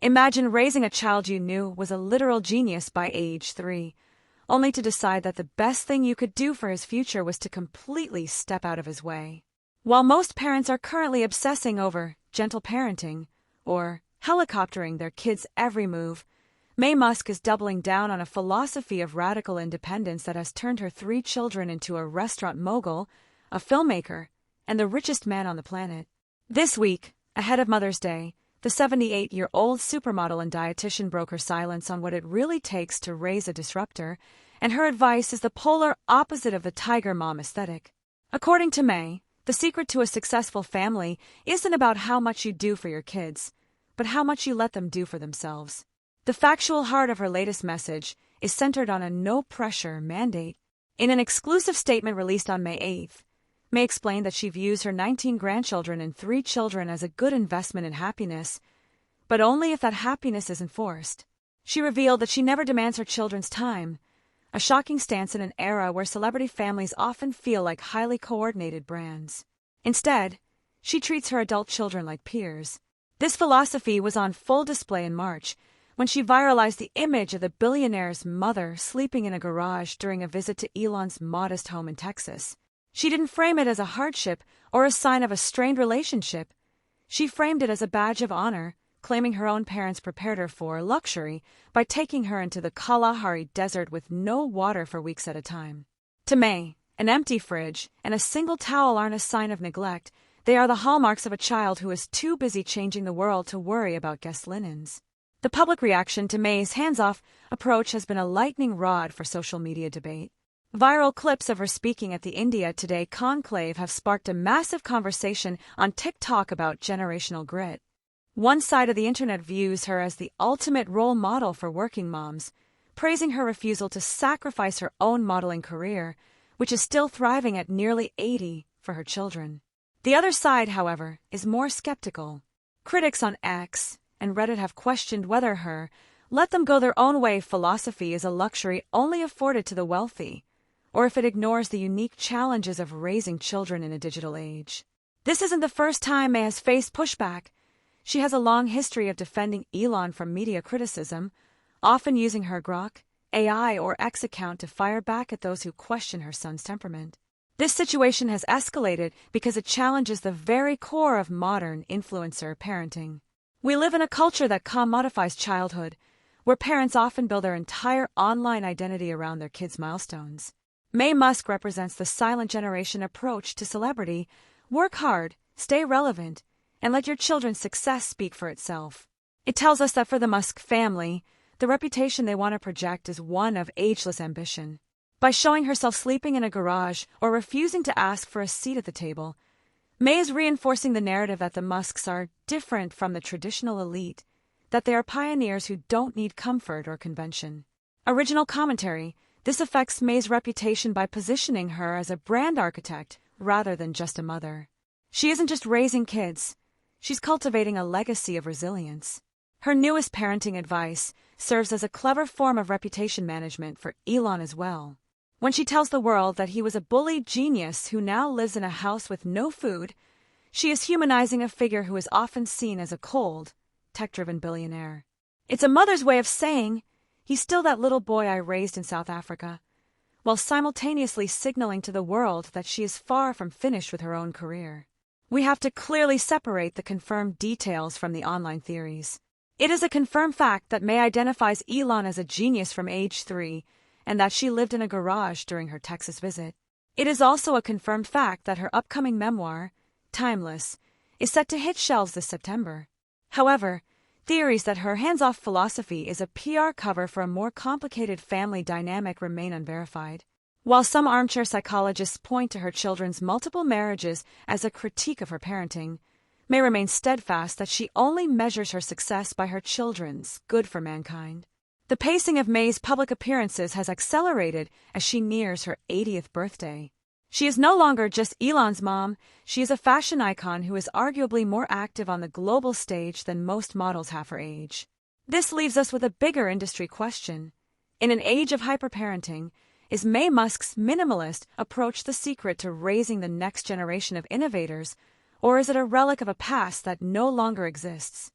Imagine raising a child you knew was a literal genius by age 3, only to decide that the best thing you could do for his future was to completely step out of his way. While most parents are currently obsessing over gentle parenting or helicoptering their kids' every move, Maye Musk is doubling down on a philosophy of radical independence that has turned her 3 children into a restaurant mogul, a filmmaker, and the richest man on the planet. This week, ahead of Mother's Day, the 78-year-old supermodel and dietitian broke her silence on what it really takes to raise a disruptor, and her advice is the polar opposite of the tiger mom aesthetic. According to Maye, the secret to a successful family isn't about how much you do for your kids, but how much you let them do for themselves. The factual heart of her latest message is centered on a no-pressure mandate. In an exclusive statement released on May 8th, Maye explained that she views her 19 grandchildren and 3 children as a good investment in happiness, but only if that happiness isn't forced. She revealed that she never demands her children's time, a shocking stance in an era where celebrity families often feel like highly coordinated brands. Instead, she treats her adult children like peers. This philosophy was on full display in March, when she viralized the image of the billionaire's mother sleeping in a garage during a visit to Elon's modest home in Texas. She didn't frame it as a hardship or a sign of a strained relationship. She framed it as a badge of honor, claiming her own parents prepared her for luxury by taking her into the Kalahari Desert with no water for weeks at a time. To Maye, an empty fridge and a single towel aren't a sign of neglect. They are the hallmarks of a child who is too busy changing the world to worry about guest linens. The public reaction to Maye's hands-off approach has been a lightning rod for social media debate. Viral clips of her speaking at the India Today conclave have sparked a massive conversation on TikTok about generational grit. One side of the internet views her as the ultimate role model for working moms, praising her refusal to sacrifice her own modeling career, which is still thriving at nearly 80 for her children. The other side, however, is more skeptical. Critics on X and Reddit have questioned whether her let them go their own way philosophy is a luxury only afforded to the wealthy, or if it ignores the unique challenges of raising children in a digital age. This isn't the first time Maye has faced pushback. She has a long history of defending Elon from media criticism, often using her Grok, AI, or X account to fire back at those who question her son's temperament. This situation has escalated because it challenges the very core of modern influencer parenting. We live in a culture that commodifies childhood, where parents often build their entire online identity around their kids' milestones. Maye Musk represents the silent generation approach to celebrity: work hard, stay relevant, and let your children's success speak for itself. It tells us that for the Musk family, the reputation they want to project is one of ageless ambition. By showing herself sleeping in a garage or refusing to ask for a seat at the table, Maye is reinforcing the narrative that the Musks are different from the traditional elite, that they are pioneers who don't need comfort or convention. Original commentary: this affects Maye's reputation by positioning her as a brand architect rather than just a mother. She isn't just raising kids, she's cultivating a legacy of resilience. Her newest parenting advice serves as a clever form of reputation management for Elon as well. When she tells the world that he was a bullied genius who now lives in a house with no food, she is humanizing a figure who is often seen as a cold, tech-driven billionaire. It's a mother's way of saying, he's still that little boy I raised in South Africa, while simultaneously signaling to the world that she is far from finished with her own career. We have to clearly separate the confirmed details from the online theories. It is a confirmed fact that Maye identifies Elon as a genius from age 3, and that she lived in a garage during her Texas visit. It is also a confirmed fact that her upcoming memoir, Timeless, is set to hit shelves this September. However, theories that her hands-off philosophy is a PR cover for a more complicated family dynamic remain unverified. While some armchair psychologists point to her children's multiple marriages as a critique of her parenting, Maye remains steadfast that she only measures her success by her children's good for mankind. The pacing of Maye's public appearances has accelerated as she nears her 80th birthday. She is no longer just Elon's mom, she is a fashion icon who is arguably more active on the global stage than most models half her age. This leaves us with a bigger industry question. In an age of hyperparenting, is Maye Musk's minimalist approach the secret to raising the next generation of innovators, or is it a relic of a past that no longer exists?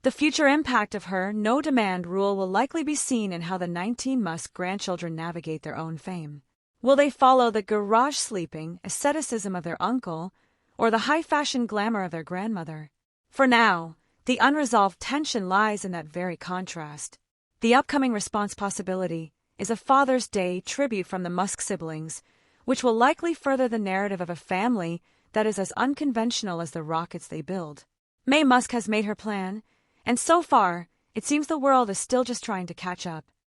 The future impact of her no-demand rule will likely be seen in how the 19 Musk grandchildren navigate their own fame. Will they follow the garage sleeping asceticism of their uncle, or the high-fashion glamour of their grandmother? For now, the unresolved tension lies in that very contrast. The upcoming response possibility is a Father's Day tribute from the Musk siblings, which will likely further the narrative of a family that is as unconventional as the rockets they build. Maye Musk has made her plan, and so far, it seems the world is still just trying to catch up.